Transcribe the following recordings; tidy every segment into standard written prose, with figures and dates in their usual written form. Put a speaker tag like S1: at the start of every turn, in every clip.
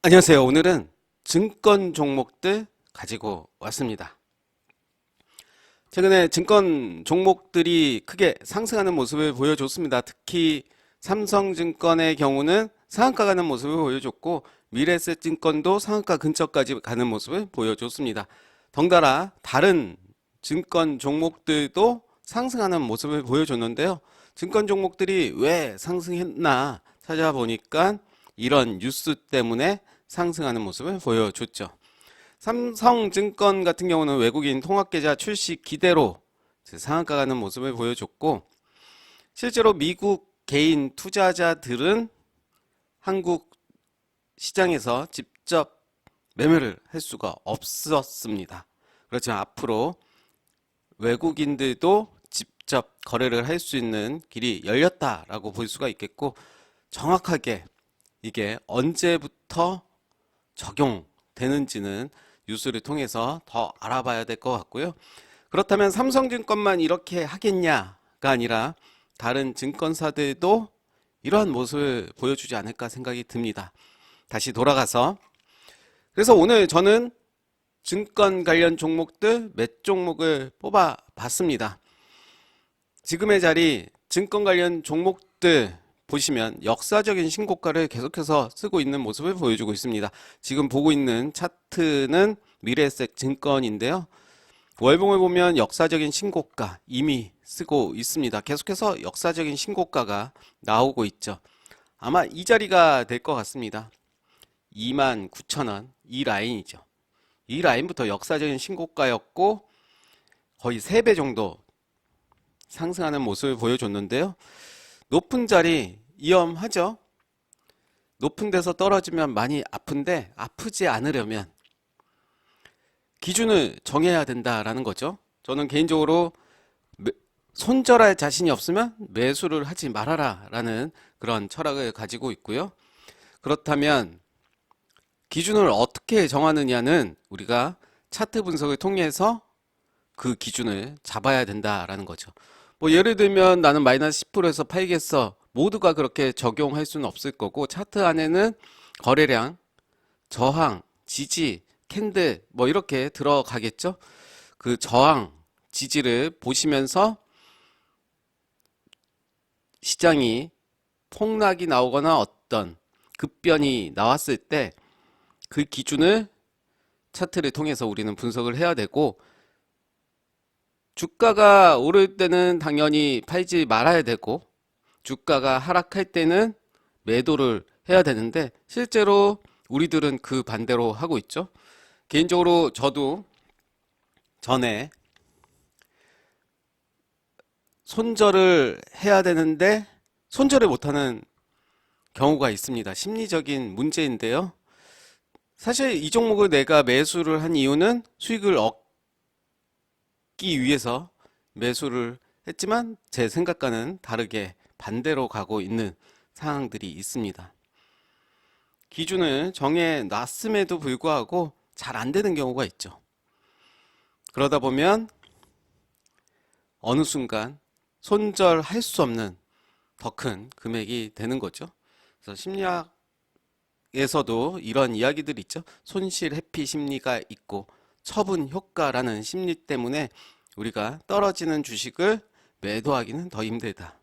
S1: 안녕하세요. 오늘은 증권 종목들 가지고 왔습니다. 최근에 증권 종목들이 크게 상승하는 모습을 보여줬습니다. 특히 삼성증권의 경우는 상한가 가는 모습을 보여줬고 미래에셋증권도 상한가 근처까지 가는 모습을 보여줬습니다. 덩달아 다른 증권 종목들도 상승하는 모습을 보여줬는데요. 증권 종목들이 왜 상승했나 찾아보니까 이런 뉴스 때문에 상승하는 모습을 보여줬죠. 삼성증권 같은 경우는 외국인 통합계좌 출시 기대로 상한가 가는 모습을 보여줬고, 실제로 미국 개인 투자자들은 한국 시장에서 직접 매매를 할 수가 없었습니다. 그렇지만 앞으로 외국인들도 직접 거래를 할 수 있는 길이 열렸다라고 볼 수가 있겠고, 정확하게 이게 언제부터 적용되는지는 뉴스를 통해서 더 알아봐야 될 것 같고요. 그렇다면 삼성증권만 이렇게 하겠냐가 아니라 다른 증권사들도 이러한 모습을 보여주지 않을까 생각이 듭니다. 다시 돌아가서 그래서 오늘 저는 증권 관련 종목들 몇 종목을 뽑아 봤습니다. 지금의 자리 증권 관련 종목들 보시면 역사적인 신고가를 계속해서 쓰고 있는 모습을 보여주고 있습니다. 지금 보고 있는 차트는 미래에셋 증권인데요. 월봉을 보면 역사적인 신고가 이미 쓰고 있습니다. 계속해서 역사적인 신고가가 나오고 있죠. 아마 이 자리가 될 것 같습니다. 29,000원 이 라인이죠. 이 라인부터 역사적인 신고가였고 거의 3배 정도 상승하는 모습을 보여줬는데요. 높은 자리 위험하죠. 높은 데서 떨어지면 많이 아픈데 아프지 않으려면 기준을 정해야 된다라는 거죠. 저는 개인적으로 손절할 자신이 없으면 매수를 하지 말아라 라는 그런 철학을 가지고 있고요. 그렇다면 기준을 어떻게 정하느냐는 우리가 차트 분석을 통해서 그 기준을 잡아야 된다라는 거죠. 뭐 예를 들면 나는 마이너스 10%에서 팔겠어. 모두가 그렇게 적용할 수는 없을 거고 차트 안에는 거래량, 저항, 지지, 캔들 뭐 이렇게 들어가겠죠. 그 저항, 지지를 보시면서 시장이 폭락이 나오거나 어떤 급변이 나왔을 때 그 기준을 차트를 통해서 우리는 분석을 해야 되고 주가가 오를 때는 당연히 팔지 말아야 되고 주가가 하락할 때는 매도를 해야 되는데 실제로 우리들은 그 반대로 하고 있죠. 개인적으로 저도 전에 손절을 해야 되는데 손절을 못하는 경우가 있습니다. 심리적인 문제인데요. 사실 이 종목을 내가 매수를 한 이유는 수익을 얻기 위해서 매수를 했지만 제 생각과는 다르게 반대로 가고 있는 상황들이 있습니다. 기준을 정해 놨음에도 불구하고 잘 안 되는 경우가 있죠. 그러다 보면 어느 순간 손절할 수 없는 더 큰 금액이 되는 거죠. 그래서 심리학에서도 이런 이야기들이 있죠. 손실 회피 심리가 있고 처분 효과라는 심리 때문에 우리가 떨어지는 주식을 매도하기는 더 힘들다.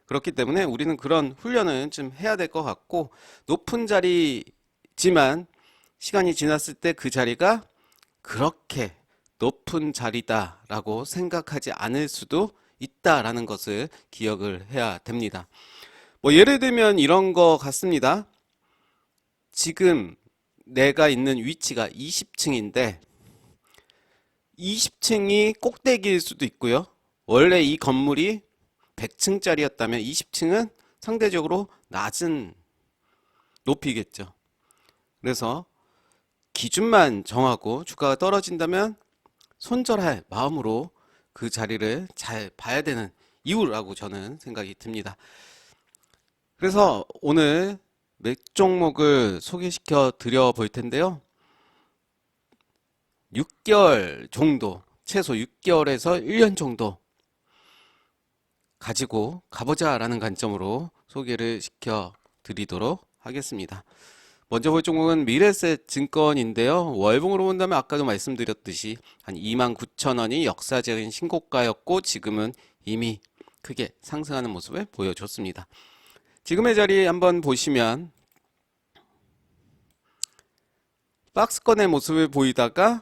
S1: 그렇기 때문에 우리는 그런 훈련을 좀 해야 될 것 같고 높은 자리지만 시간이 지났을 때 그 자리가 그렇게 높은 자리다라고 생각하지 않을 수도 있다라는 것을 기억을 해야 됩니다. 뭐 예를 들면 이런 거 같습니다. 지금 내가 있는 위치가 20층인데 20층이 꼭대기일 수도 있고요. 원래 이 건물이 100층짜리였다면 20층은 상대적으로 낮은 높이겠죠. 그래서 기준만 정하고 주가가 떨어진다면 손절할 마음으로 그 자리를 잘 봐야 되는 이유라고 저는 생각이 듭니다. 그래서 오늘 몇 종목을 소개시켜 드려 볼 텐데요. 6개월 정도, 최소 6개월에서 1년 정도 가지고 가보자 라는 관점으로 소개를 시켜 드리도록 하겠습니다. 먼저 볼 종목은 미래에셋 증권인데요. 월봉으로 본다면 아까도 말씀드렸듯이 한 29,000원이 역사적인 신고가였고 지금은 이미 크게 상승하는 모습을 보여줬습니다. 지금의 자리 한번 보시면 박스권의 모습을 보이다가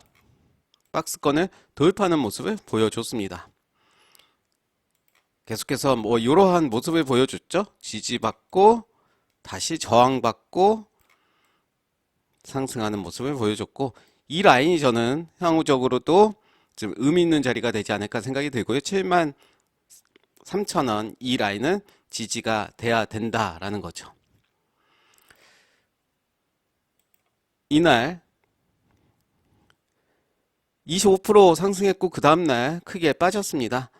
S1: 박스권을 돌파하는 모습을 보여줬습니다. 계속해서 뭐 이러한 모습을 보여줬죠. 지지받고 다시 저항받고 상승하는 모습을 보여줬고, 이 라인이 저는 향후적으로도 좀 의미 있는 자리가 되지 않을까 생각이 들고요. 73,000원 이 라인은 지지가 돼야 된다라는 거죠. 이날 25% 상승했고 그 다음날 크게 빠졌습니다.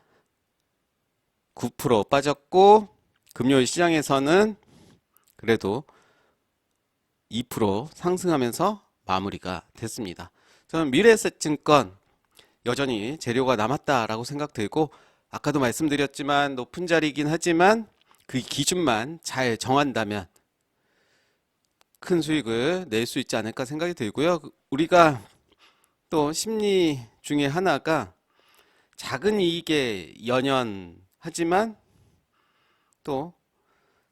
S1: 9% 빠졌고 금요일 시장에서는 그래도 2% 상승하면서 마무리가 됐습니다. 저는 미래에셋증권 여전히 재료가 남았다라고 생각들고, 아까도 말씀드렸지만 높은 자리이긴 하지만 그 기준만 잘 정한다면 큰 수익을 낼 수 있지 않을까 생각이 들고요. 우리가 또 심리 중에 하나가 작은 이익에 연연하지만 또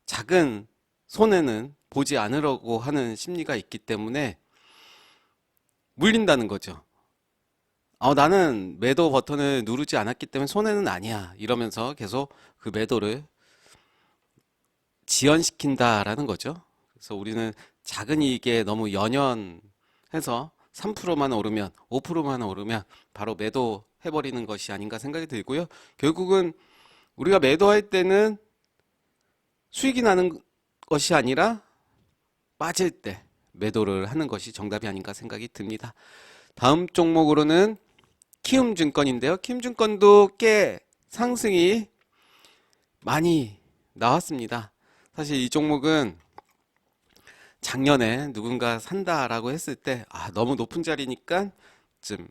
S1: 작은 손해는 보지 않으려고 하는 심리가 있기 때문에 물린다는 거죠. 나는 매도 버튼을 누르지 않았기 때문에 손해는 아니야 이러면서 계속 그 매도를 지연시킨다라는 거죠. 그래서 우리는 작은 이익에 너무 연연해서 3%만 오르면 5%만 오르면 바로 매도해버리는 것이 아닌가 생각이 들고요. 결국은 우리가 매도할 때는 수익이 나는 것이 아니라 빠질 때 매도를 하는 것이 정답이 아닌가 생각이 듭니다. 다음 종목으로는 키움증권인데요. 키움증권도 꽤 상승이 많이 나왔습니다. 사실 이 종목은 작년에 누군가 산다라고 했을 때 너무 높은 자리니까 좀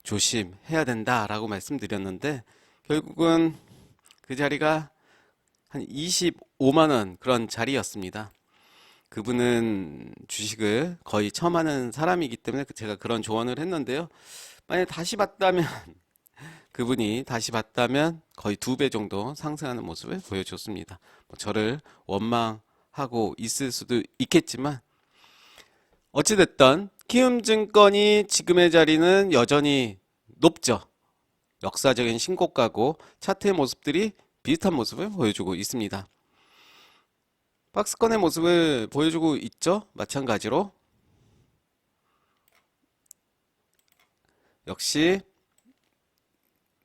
S1: 조심해야 된다라고 말씀드렸는데, 결국은 그 자리가 한 25만 원 그런 자리였습니다. 그분은 주식을 거의 처음 하는 사람이기 때문에 제가 그런 조언을 했는데요. 만약에 다시 봤다면 그분이 다시 봤다면 거의 2배 정도 상승하는 모습을 보여줬습니다. 저를 원망하고 있을 수도 있겠지만 어찌됐든 키움증권이 지금의 자리는 여전히 높죠. 역사적인 신고가고 차트의 모습들이 비슷한 모습을 보여주고 있습니다. 박스권의 모습을 보여주고 있죠. 마찬가지로 역시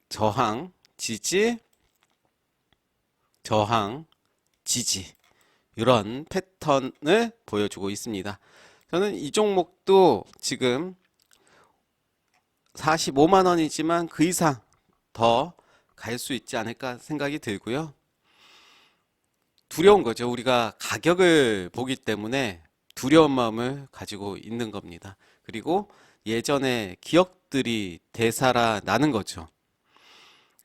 S1: 저항, 지지, 저항, 지지 이런 패턴을 보여주고 있습니다. 저는 이 종목도 지금 45만 원이지만 그 이상 더 갈 수 있지 않을까 생각이 들고요. 두려운 거죠. 우리가 가격을 보기 때문에 두려운 마음을 가지고 있는 겁니다. 그리고 예전에 기억들이 되살아나는 거죠.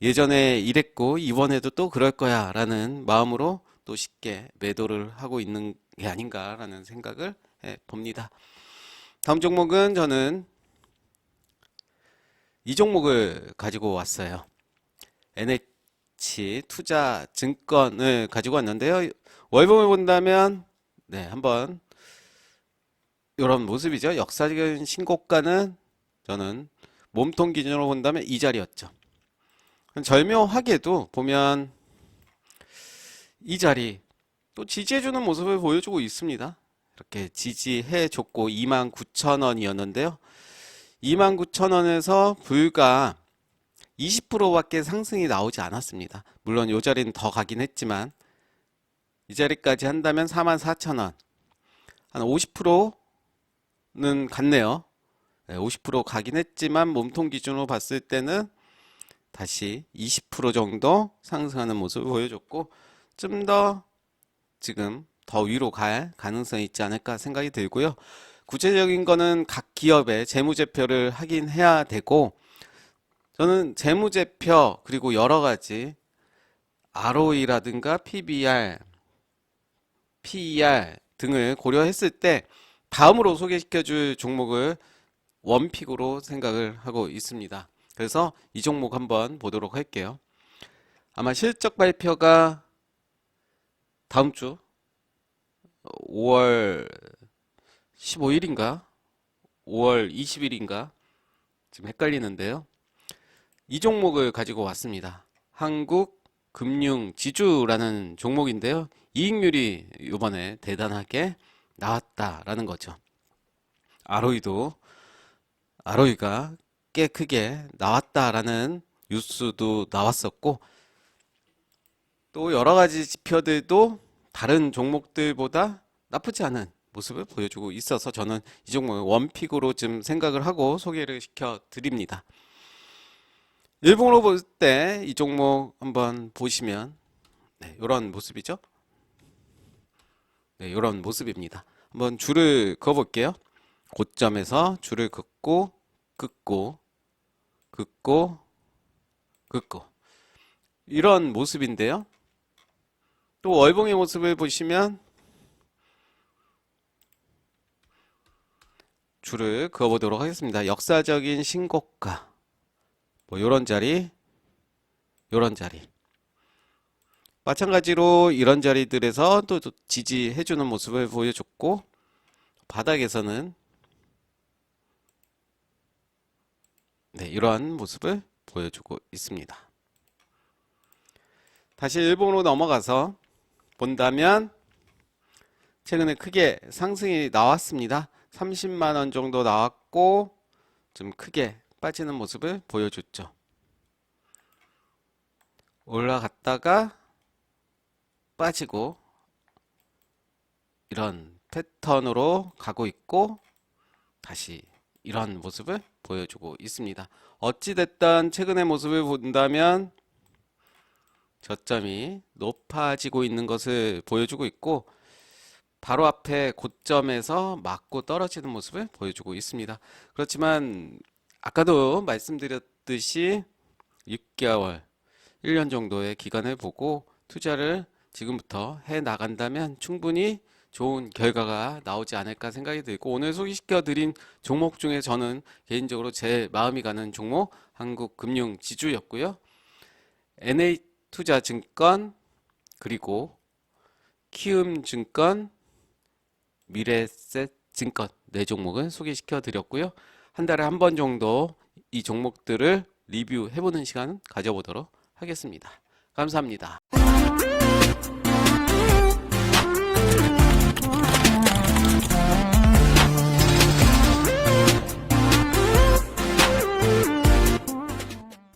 S1: 예전에 이랬고 이번에도 또 그럴 거야 라는 마음으로 또 쉽게 매도를 하고 있는 게 아닌가 라는 생각을 봅니다. 다음 종목은 저는 이 종목을 가지고 왔어요. NH투자증권을 가지고 왔는데요. 월봉을 본다면 한번 이런 모습이죠. 역사적인 신고가는 저는 몸통 기준으로 본다면 이 자리였죠. 절묘하게도 보면 이 자리 또 지지해주는 모습을 보여주고 있습니다. 이렇게 지지해줬고 29,000원이었는데요. 29,000원에서 불과 20%밖에 상승이 나오지 않았습니다. 물론 이 자리는 더 가긴 했지만 이 자리까지 한다면 44,000원, 한 50%는 갔네요. 50% 가긴 했지만 몸통 기준으로 봤을 때는 다시 20% 정도 상승하는 모습을 보여줬고, 좀 더 지금 더 위로 갈 가능성이 있지 않을까 생각이 들고요. 구체적인 거는 각 기업의 재무제표를 하긴 해야 되고, 저는 재무제표 그리고 여러 가지 ROE라든가 PBR, PER 등을 고려했을 때 다음으로 소개시켜 줄 종목을 원픽으로 생각을 하고 있습니다. 그래서 이 종목 한번 보도록 할게요. 아마 실적 발표가 다음 주 5월 15일인가 5월 20일인가 지금 헷갈리는데요. 이 종목을 가지고 왔습니다. 한국금융지주라는 종목인데요. 이익률이 이번에 대단하게 나왔다라는 거죠. ROE가 꽤 크게 나왔다라는 뉴스도 나왔었고, 또 여러 가지 지표들도 다른 종목들보다 나쁘지 않은 모습을 보여주고 있어서 저는 이 종목을 원픽으로 좀 생각을 하고 소개를 시켜 드립니다. 일봉으로 볼 때 이 종목 한번 보시면 이런 모습이죠. 네, 이런 모습입니다. 한번 줄을 그어 볼게요. 고점에서 줄을 긋고 긋고 긋고 긋고 이런 모습인데요. 또 월봉의 모습을 보시면 줄을 그어 보도록 하겠습니다. 역사적인 신고가 뭐 요런 자리 요런 자리 마찬가지로 이런 자리들에서 또 지지해주는 모습을 보여줬고, 바닥에서는 이러한 모습을 보여주고 있습니다. 다시 일본으로 넘어가서 본다면 최근에 크게 상승이 나왔습니다. 30만원 정도 나왔고 좀 크게 빠지는 모습을 보여줬죠. 올라갔다가 빠지고 이런 패턴으로 가고 있고 다시 이런 모습을 보여주고 있습니다. 어찌됐든 최근의 모습을 본다면 저점이 높아지고 있는 것을 보여주고 있고 바로 앞에 고점에서 맞고 떨어지는 모습을 보여주고 있습니다. 그렇지만 아까도 말씀드렸듯이 6개월, 1년 정도의 기간을 보고 투자를 지금부터 해 나간다면 충분히 좋은 결과가 나오지 않을까 생각이 들고, 오늘 소개시켜 드린 종목 중에 저는 개인적으로 제 마음이 가는 종목 한국금융지주였고요. NA투자증권 그리고 키움증권 미래셋증권 네 종목을 소개시켜 드렸고요. 한 달에 한 번 정도 이 종목들을 리뷰해 보는 시간 가져보도록 하겠습니다. 감사합니다.